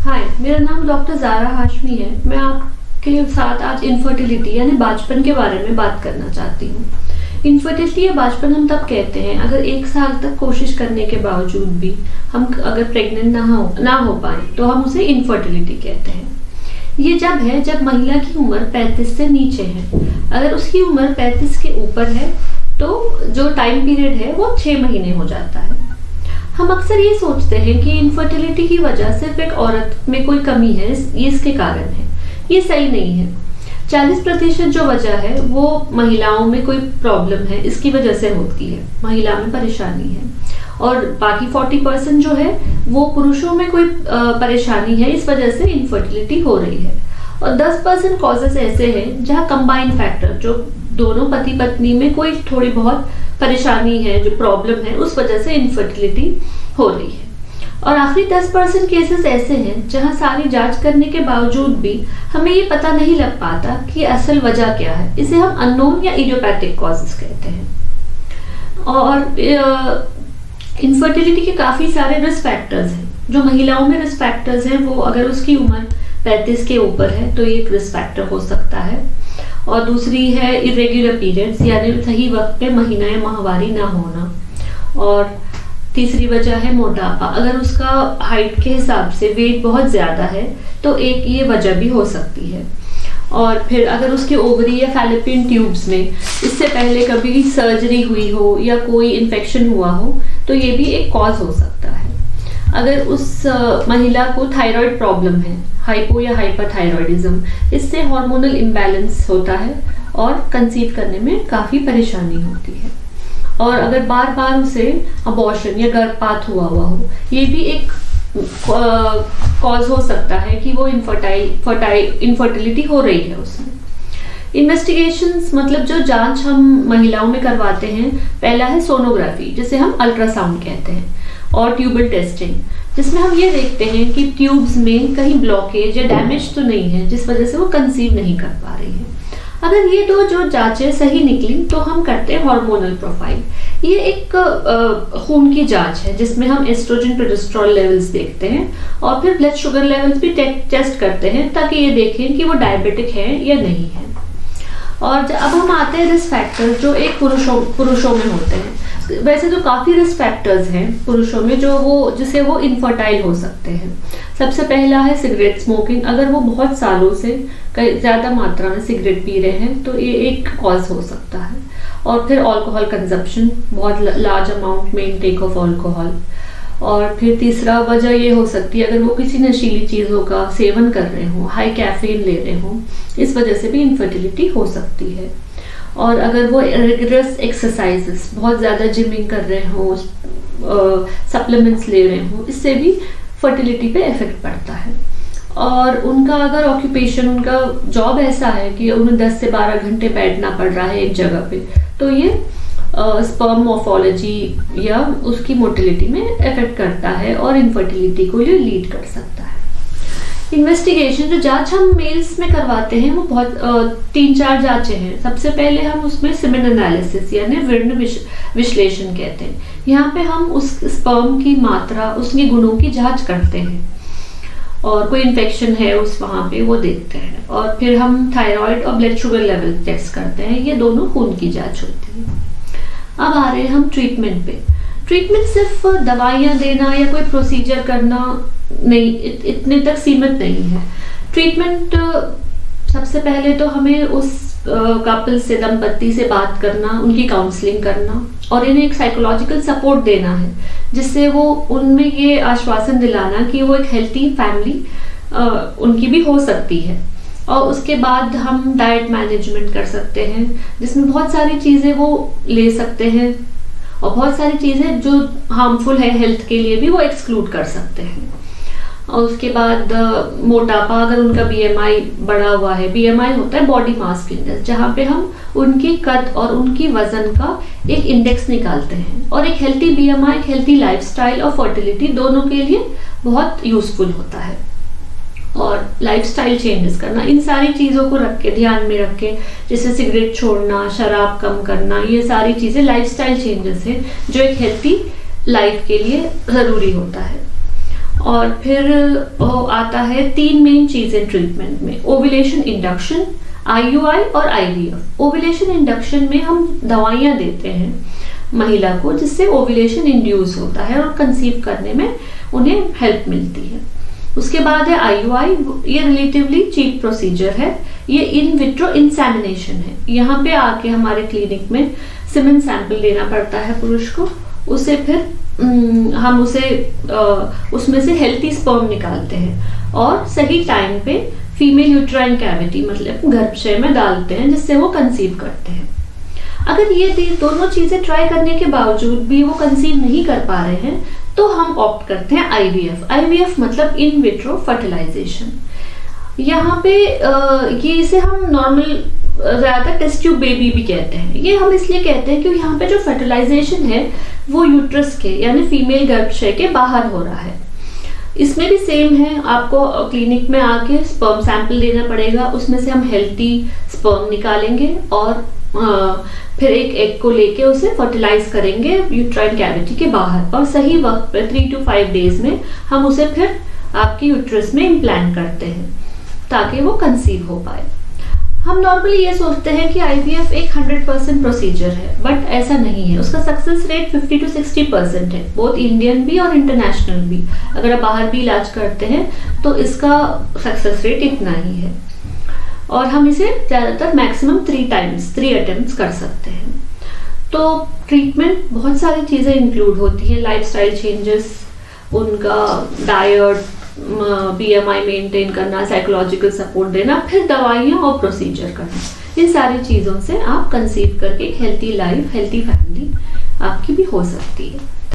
हाय, मेरा नाम डॉक्टर ज़ारा हाशमी है। मैं आपके साथ आज इनफर्टिलिटी यानी बांझपन के बारे में बात करना चाहती हूँ। इनफर्टिलिटी या बांझपन हम तब कहते हैं अगर 1 साल तक कोशिश करने के बावजूद भी हम अगर प्रेग्नेंट ना हो पाए तो हम उसे इनफर्टिलिटी कहते हैं। ये जब महिला की उम्र 35 से नीचे है। अगर उसकी उम्र 35 के ऊपर है तो जो टाइम पीरियड है वो 6 महीने हो जाता है। हम अक्सर ये सोचते हैं कि इनफर्टिलिटी की वजह सिर्फ एक औरत में कोई कमी है, ये इसके कारण है। ये सही नहीं है। 40% जो वजह है वो महिलाओं में कोई प्रॉब्लम है इसकी वजह से होती है, महिला में परेशानी है, और बाकी 40% जो है वो पुरुषों में कोई परेशानी है, इस वजह से इनफर्टिलिटी हो रही है। और 10% कॉजेस ऐसे हैं जहाँ कंबाइंड फैक्टर, जो दोनों पति पत्नी में कोई थोड़ी बहुत परेशानी है, जो प्रॉब्लम है, उस वजह से इनफर्टिलिटी हो रही है। और आखिरी 10% केसेस ऐसे हैं जहां सारी जांच करने के बावजूद भी हमें ये पता नहीं लग पाता कि असल वजह क्या है। इसे हम अननोन या इडियोपैथिक कॉजेस कहते हैं। और इनफर्टिलिटी के काफी सारे रिस्क फैक्टर्स हैं। जो महिलाओं में रिस्क फैक्टर्स हैं वो अगर उसकी उम्र 35 के ऊपर है तो ये एक रिस्क फैक्टर हो सकता है। और दूसरी है इरेग्युलर पीरियड्स, यानी सही वक्त पे महीना या माहवारी ना होना। और तीसरी वजह है मोटापा। अगर उसका हाइट के हिसाब से वेट बहुत ज़्यादा है तो एक ये वजह भी हो सकती है। और फिर अगर उसके ओवरी या फैलोपियन ट्यूब्स में इससे पहले कभी सर्जरी हुई हो या कोई इन्फेक्शन हुआ हो तो ये भी एक कॉज हो सकता है। अगर उस महिला को थायराइड प्रॉब्लम है, हाइपो या हाइपरथायरॉयडिज्म, इससे हार्मोनल इम्बैलेंस होता है और कंसीव करने में काफ़ी परेशानी होती है। और अगर बार बार उसे अबॉर्शन या गर्भपात हुआ हो, ये भी एक कॉज हो सकता है कि वो इनफर्टिलिटी हो रही है उसमें। इन्वेस्टिगेशंस मतलब जो जांच हम महिलाओं में करवाते हैं, पहला है सोनोग्राफी जिसे हम अल्ट्रासाउंड कहते हैं, और ट्यूबल टेस्टिंग जिसमें हम ये देखते हैं कि ट्यूब्स में कहीं ब्लॉकेज या डैमेज तो नहीं है जिस वजह से वो कंसीव नहीं कर पा रही है। अगर ये दो जो जांचें सही निकली तो हम करते हैं हार्मोनल प्रोफाइल। ये एक खून की जांच है जिसमें हम एस्ट्रोजन प्रोजेस्टेरोन लेवल्स देखते हैं और फिर ब्लड शुगर लेवल्स भी टेस्ट करते हैं ताकि ये देखें कि वो डायबिटिक है या नहीं है। और अब हम आते हैं रिस्क फैक्टर्स जो एक पुरुषों में होते हैं। वैसे तो काफी रिस्क फैक्टर्स हैं पुरुषों में जिसे वो इनफर्टाइल हो सकते हैं। सबसे पहला है सिगरेट स्मोकिंग। अगर वो बहुत सालों से ज्यादा मात्रा में सिगरेट पी रहे हैं तो ये एक कॉज हो सकता है। और फिर अल्कोहल कंजप्शन, बहुत लार्ज अमाउंट में इनटेक ऑफ अल्कोहल। और फिर तीसरा वजह ये हो सकती है अगर वो किसी नशीली चीज़ों का सेवन कर रहे हो, हाई कैफीन ले रहे हो, इस वजह से भी इनफर्टिलिटी हो सकती है। और अगर वो रिगरस एक्सरसाइजेस, बहुत ज़्यादा जिमिंग कर रहे हो, सप्लीमेंट्स ले रहे हो, इससे भी फर्टिलिटी पे इफेक्ट पड़ता है। और उनका अगर ऑक्यूपेशन, उनका जॉब ऐसा है कि उन्हें 10 से 12 घंटे बैठना पड़ रहा है एक जगह पे, तो ये स्पर्म मॉर्फोलॉजी या उसकी मोटिलिटी में इफेक्ट करता है और इनफर्टिलिटी को ये लीड कर सकता है। इन्वेस्टिगेशन, जो जांच हम मेल्स में करवाते हैं वो बहुत 3-4 जांचें हैं। सबसे पहले हम उसमें सीमेन एनालिसिस यानी वर्ण विश्लेषण कहते हैं। यहाँ पे हम उस स्पर्म की मात्रा, उसके गुणों की जांच करते हैं और कोई इन्फेक्शन है वहाँ पे वो देखते हैं। और फिर हम थायराइड और ब्लड शुगर लेवल टेस्ट करते हैं। ये दोनों खून की जांच होती है। अब आ रहे हैं हम ट्रीटमेंट पे। ट्रीटमेंट सिर्फ दवाइयाँ देना या कोई प्रोसीजर करना नहीं, इतने तक सीमित नहीं है। ट्रीटमेंट सबसे पहले तो हमें उस कपल से, दंपत्ति से बात करना, उनकी काउंसलिंग करना और इन्हें एक साइकोलॉजिकल सपोर्ट देना है जिससे वो उनमें ये आश्वासन दिलाना कि वो एक हेल्थी फैमिली उनकी भी हो सकती है। और उसके बाद हम डाइट मैनेजमेंट कर सकते हैं जिसमें बहुत सारी चीज़ें वो ले सकते हैं और बहुत सारी चीज़ें जो हार्मफुल है हेल्थ के लिए भी वो एक्सक्लूड कर सकते हैं। और उसके बाद मोटापा, अगर उनका BMI बढ़ा हुआ है, BMI होता है बॉडी मास इंडेक्स, जहाँ पे हम उनकी कद और उनकी वजन का एक इंडेक्स निकालते हैं। और एक हेल्थी BMI, एक हेल्थी लाइफस्टाइल और फर्टिलिटी दोनों के लिए बहुत यूजफुल होता है। और लाइफस्टाइल चेंजेस करना, इन सारी चीज़ों को ध्यान में रख के, जैसे सिगरेट छोड़ना, शराब कम करना, ये सारी चीज़ें लाइफस्टाइल चेंजेस हैं जो एक हेल्थी लाइफ के लिए ज़रूरी होता है। और फिर आता है 3 मेन चीजें ट्रीटमेंट में, ओव्यूलेशन इंडक्शन, IUI और IVF। ओव्यूलेशन इंडक्शन में हम दवाइयां देते हैं महिला को जिससे ओव्यूलेशन इंड्यूस होता है और कंसीव करने में उन्हें हेल्प मिलती है। उसके बाद है IUI, ये रिलेटिवली चीप प्रोसीजर है, ये इन विट्रो इंसेमिनेशन है। यहाँ पे आके हमारे क्लिनिक में सीमेन सैंपल लेना पड़ता है पुरुष को, उसे फिर हम उसमें से हेल्थी स्पर्म निकालते हैं और सही टाइम पे फीमेल यूट्राइन कैविटी मतलब गर्भाशय में डालते हैं जिससे वो कंसीव करते हैं। अगर ये दोनों चीजें ट्राई करने के बावजूद भी वो कंसीव नहीं कर पा रहे हैं तो हम ऑप्ट करते हैं IVF। IVF मतलब इन विट्रो फर्टिलाइजेशन। यहाँ पे ये इसे हम नॉर्मल ज्यादा टेस्ट ट्यूब बेबी भी कहते हैं। ये हम इसलिए कहते हैं क्योंकि यहाँ पे जो फर्टिलाइजेशन है वो यूट्रस के यानी फीमेल गर्भाशय के बाहर हो रहा है। इसमें भी सेम है, आपको क्लिनिक में आके स्पर्म सैंपल लेना पड़ेगा, उसमें से हम हेल्थी स्पर्म निकालेंगे और फिर एक एग को लेके उसे फर्टिलाइज करेंगे यूट्राइन कैविटी के बाहर और सही वक्त पर 3 to 5 डेज में हम उसे फिर आपकी यूट्रस में इम्प्लांट करते हैं ताकि वो कंसीव हो पाए। हम नॉर्मली ये सोचते हैं कि IVF एक 100% प्रोसीजर है, बट ऐसा नहीं है। उसका सक्सेस रेट 50 to 60% है, बोथ इंडियन भी और इंटरनेशनल भी। अगर आप बाहर भी इलाज करते हैं तो इसका सक्सेस रेट इतना ही है और हम इसे ज़्यादातर मैक्सिमम 3 अटेम्प्ट्स कर सकते हैं। तो ट्रीटमेंट बहुत सारी चीज़ें इंक्लूड होती हैं, लाइफस्टाइल चेंजेस, उनका डाइट, BMI मेंटेन करना, साइकोलॉजिकल सपोर्ट देना, फिर दवाइयाँ और प्रोसीजर करना। इन सारी चीज़ों से आप कंसीव करके एक हेल्थी लाइफ, हेल्थी फैमिली आपकी भी हो सकती है।